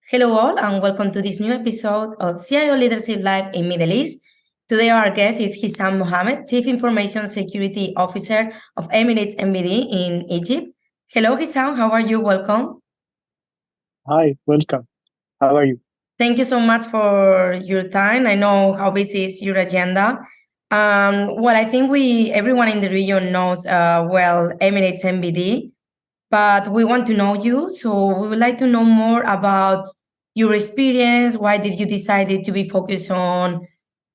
Hello all and welcome to this new episode of CIO Leadership Live in Middle East. Today our guest is Hissam Mohammed, Chief Information Security Officer of Emirates NBD in Egypt. Hello Hissam, how are you? Welcome. Hi, welcome. How are you? Thank you so much for your time. I know how busy is your agenda. I think everyone in the region knows Emirates NBD, but we want to know you. So we would like to know more about your experience. Why did you decide to be focused on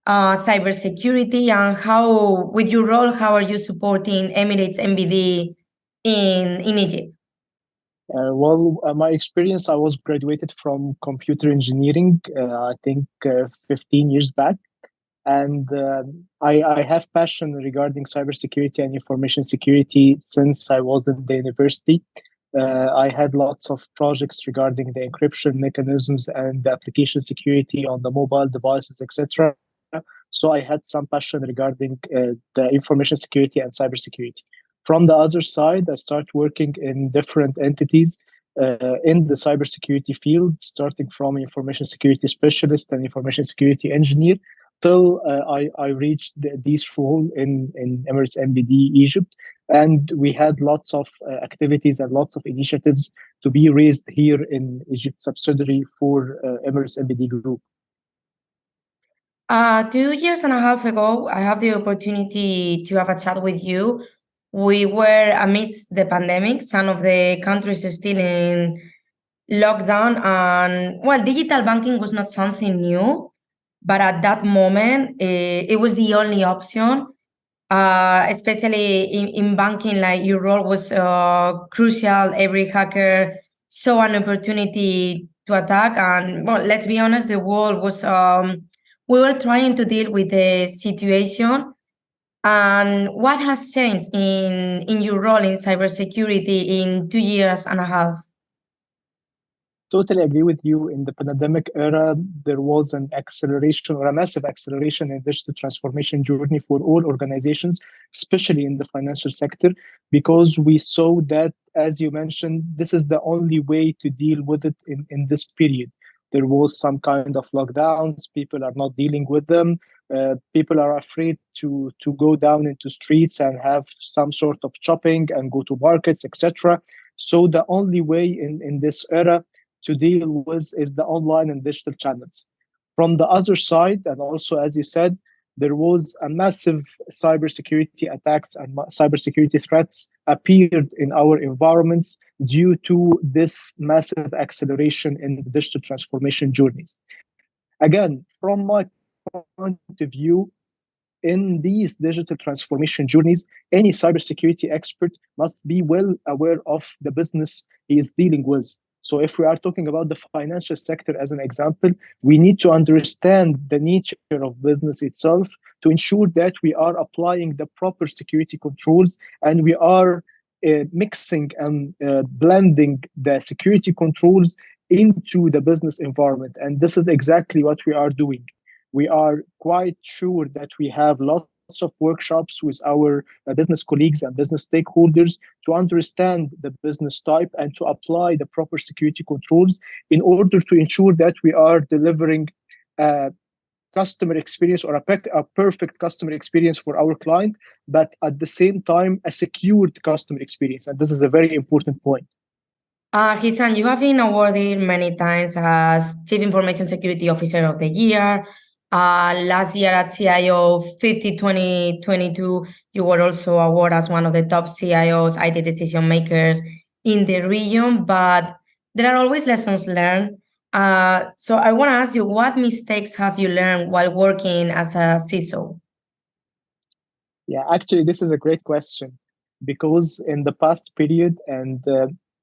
cybersecurity, and how, with your role, how are you supporting Emirates NBD in Egypt? My experience, I was graduated from computer engineering, I think 15 years back. And I have passion regarding cybersecurity and information security since I was in the university. I had lots of projects regarding the encryption mechanisms and the application security on the mobile devices, etc. So I had some passion regarding the information security and cybersecurity. From the other side, I started working in different entities in the cybersecurity field, starting from information security specialist and information security engineer till I reached this role in Emirates MBD Egypt. And we had lots of activities and lots of initiatives to be raised here in Egypt subsidiary for Emirates MBD Group. 2 years and a half ago, I have the opportunity to have a chat with you. We were amidst the pandemic. Some of the countries are still in lockdown, and digital banking was not something new, but at that moment, it was the only option. Especially in banking, like your role was crucial. Every hacker saw an opportunity to attack, and let's be honest, the world was. We were trying to deal with the situation. And what has changed in your role in cybersecurity in 2 years and a half? Totally agree with you. In the pandemic era, there was an acceleration or a massive acceleration in digital transformation journey for all organizations, especially in the financial sector, because we saw that, as you mentioned, this is the only way to deal with it in this period. There was some kind of lockdowns, people are not dealing with them. People are afraid to go down into streets and have some sort of shopping and go to markets, etc. So the only way in this era to deal with is the online and digital channels. From the other side, and also as you said, there was a massive cybersecurity attacks and cybersecurity threats appeared in our environments due to this massive acceleration in the digital transformation journeys. Again, from my point of view, in these digital transformation journeys, any cybersecurity expert must be well aware of the business he is dealing with. So if we are talking about the financial sector as an example, we need to understand the nature of business itself to ensure that we are applying the proper security controls and we are mixing and blending the security controls into the business environment. And this is exactly what we are doing. We are quite sure that we have lots of workshops with our business colleagues and business stakeholders to understand the business type and to apply the proper security controls in order to ensure that we are delivering a customer experience or a perfect customer experience for our client, but at the same time, a secured customer experience. And this is a very important point. Hisan, you have been awarded many times as Chief Information Security Officer of the Year. Last year at CIO 50 2022, you were also awarded as one of the top CIOs, IT decision makers in the region, but there are always lessons learned. So I want to ask you, what mistakes have you learned while working as a CISO? Yeah, actually, this is a great question because in the past period and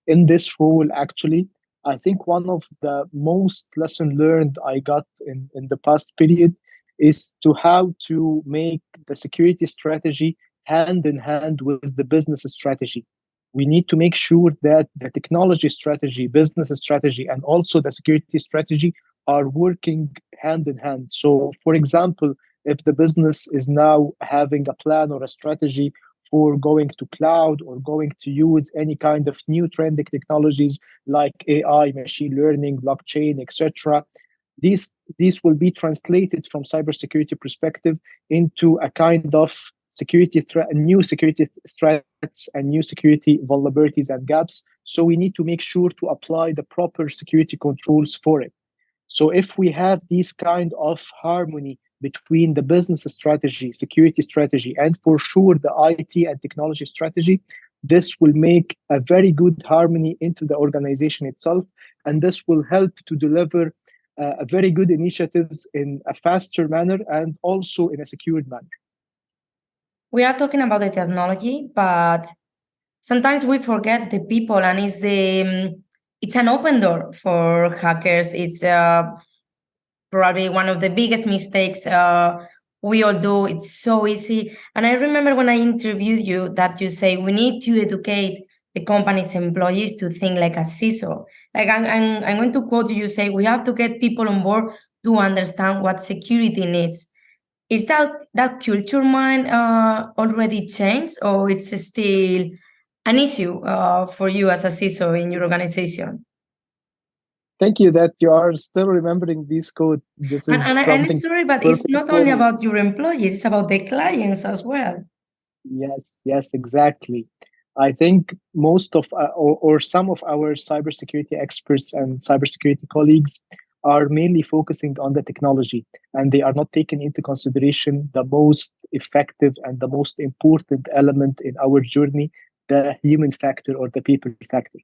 in this role, actually, I think one of the most lesson learned I got in the past period is to how to make the security strategy hand in hand with the business strategy. We need to make sure that the technology strategy, business strategy, and also the security strategy are working hand in hand. So, for example, if the business is now having a plan or a strategy for going to cloud or going to use any kind of new trending technologies like AI, machine learning, blockchain, etc. These will be translated from cybersecurity perspective into a kind of security threat, new security threats and new security vulnerabilities and gaps. So we need to make sure to apply the proper security controls for it. So if we have this kind of harmony between the business strategy, security strategy, and for sure the IT and technology strategy, this will make a very good harmony into the organization itself, and this will help to deliver a very good initiatives in a faster manner and also in a secured manner. We are talking about the technology, but sometimes we forget the people, and it's an open door for hackers. It's probably one of the biggest mistakes we all do. It's so easy. And I remember when I interviewed you that you say we need to educate the company's employees to think like a CISO. Like I'm going to quote you, you say we have to get people on board to understand what security needs. Is that culture mind already changed, or it's still an issue for you as a CISO in your organization? Thank you that you are still remembering this code. This is And I'm something sorry, but it's perfect not for only me. about your employees, it's about the clients as well. Yes, exactly. I think most of or some of our cybersecurity experts and cybersecurity colleagues are mainly focusing on the technology, and they are not taking into consideration the most effective and the most important element in our journey, the human factor or the people factor.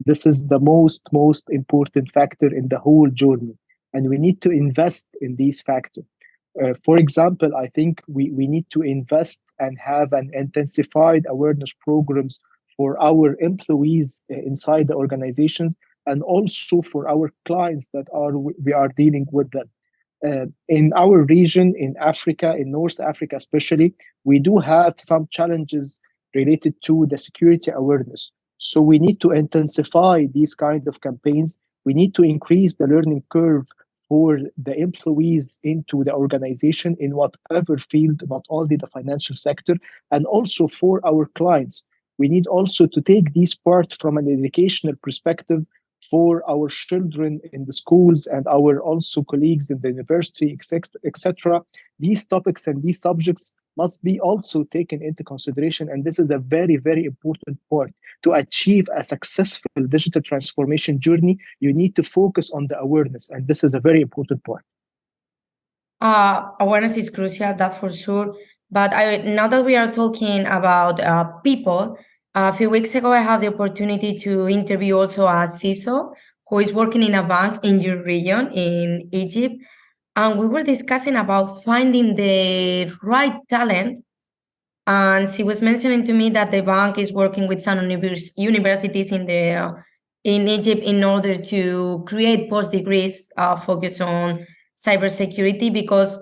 This is the most important factor in the whole journey, and we need to invest in these factors. For example, I think we need to invest and have an intensified awareness programs for our employees inside the organizations, and also for our clients that we are dealing with them. In our region, in Africa, in North Africa especially, we do have some challenges related to the security awareness. So we need to intensify these kind of campaigns. We need to increase the learning curve for the employees into the organization in whatever field, not only the financial sector, and also for our clients. We need also to take this part from an educational perspective for our children in the schools and our also colleagues in the university, etc. These topics and these subjects must be also taken into consideration. And this is a very important part. To achieve a successful digital transformation journey, you need to focus on the awareness. And this is a very important part. Awareness is crucial, that for sure. But now that we are talking about people, a few weeks ago, I had the opportunity to interview also a CISO who is working in a bank in your region in Egypt. And we were discussing about finding the right talent. And she was mentioning to me that the bank is working with some universities in Egypt in order to create post degrees focused on cybersecurity, because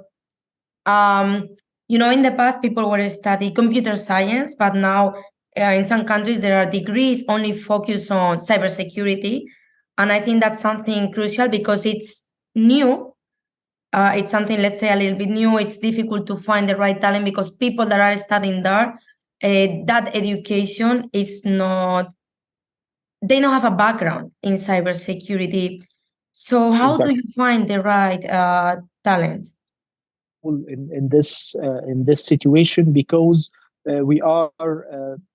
in the past people were studying computer science, but now in some countries there are degrees only focused on cybersecurity. And I think that's something crucial because it's new. It's something, let's say, a little bit new. It's difficult to find the right talent because people that are studying there, that education is not, they don't have a background in cybersecurity. So how do you find the right talent? In this situation, because we are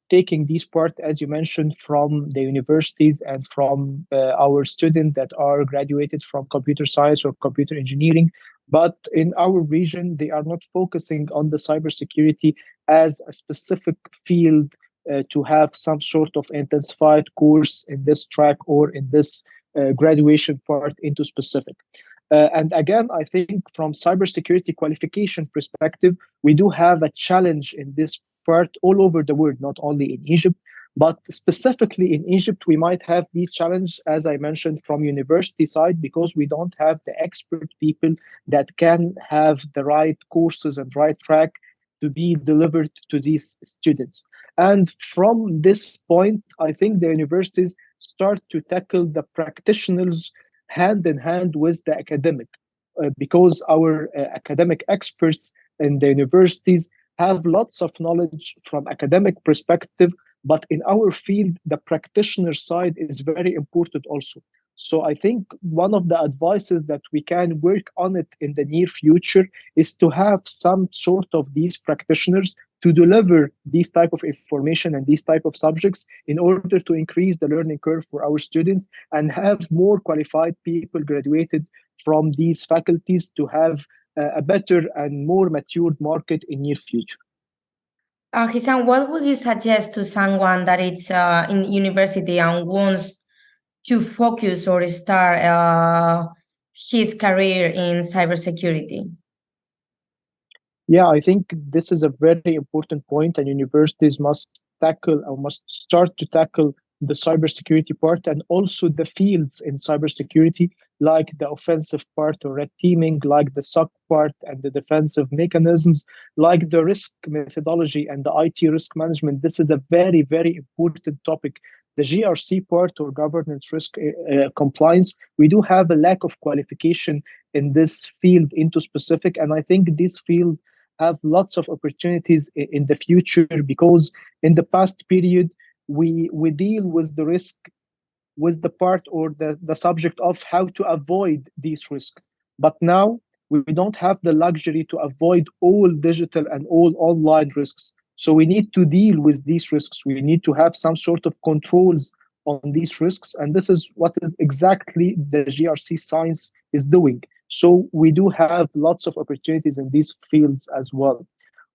taking this part, as you mentioned, from the universities and from our students that are graduated from computer science or computer engineering. But in our region, they are not focusing on the cybersecurity as a specific field to have some sort of intensified course in this track or in this graduation part into specific. And again, I think from cybersecurity qualification perspective, we do have a challenge in this part all over the world, not only in Egypt, but specifically in Egypt, we might have the challenge, as I mentioned, from university side, because we don't have the expert people that can have the right courses and right track to be delivered to these students. And from this point, I think the universities start to tackle the practitioners hand in hand with the academic, because our academic experts in the universities have lots of knowledge from academic perspective, but in our field, the practitioner side is very important also. So I think one of the advices that we can work on it in the near future is to have some sort of these practitioners to deliver these type of information and these type of subjects in order to increase the learning curve for our students and have more qualified people graduated from these faculties to have a better and more matured market in near future. Hisam, what would you suggest to someone that is in university and wants to focus or start his career in cybersecurity? Yeah, I think this is a very important point, and universities must tackle or must start to tackle the cybersecurity part and also the fields in cybersecurity, like the offensive part or red teaming, like the SOC part and the defensive mechanisms, like the risk methodology and the IT risk management. This is a very, very important topic. The GRC part or governance risk compliance, we do have a lack of qualification in this field into specific, and I think this field have lots of opportunities in the future because in the past period we deal with the risk with the part or the subject of how to avoid these risks, but now we don't have the luxury to avoid all digital and all online risks, so we need to deal with these risks. We need to have some sort of controls on these risks, and this is what is exactly the GRC science is doing. So we do have lots of opportunities in these fields as well.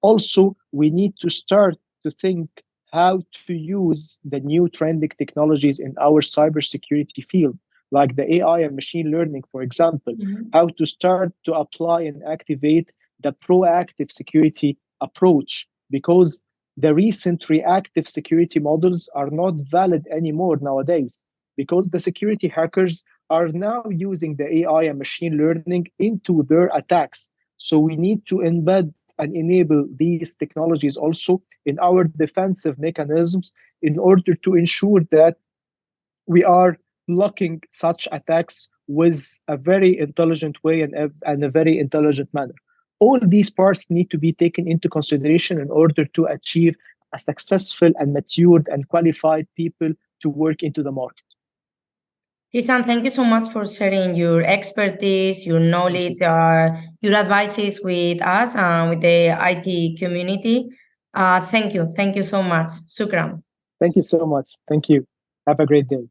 Also, we need to start to think how to use the new trending technologies in our cybersecurity field, like the AI and machine learning, for example, how to start to apply and activate the proactive security approach, because the recent reactive security models are not valid anymore nowadays, because the security hackers are now using the AI and machine learning into their attacks. So we need to embed and enable these technologies also in our defensive mechanisms in order to ensure that we are blocking such attacks with a very intelligent way and a very intelligent manner. All these parts need to be taken into consideration in order to achieve a successful and matured and qualified people to work into the market. Hisam, thank you so much for sharing your expertise, your knowledge, your advices with us and with the IT community. Thank you. Thank you so much. Shukran. Thank you so much. Thank you. Have a great day.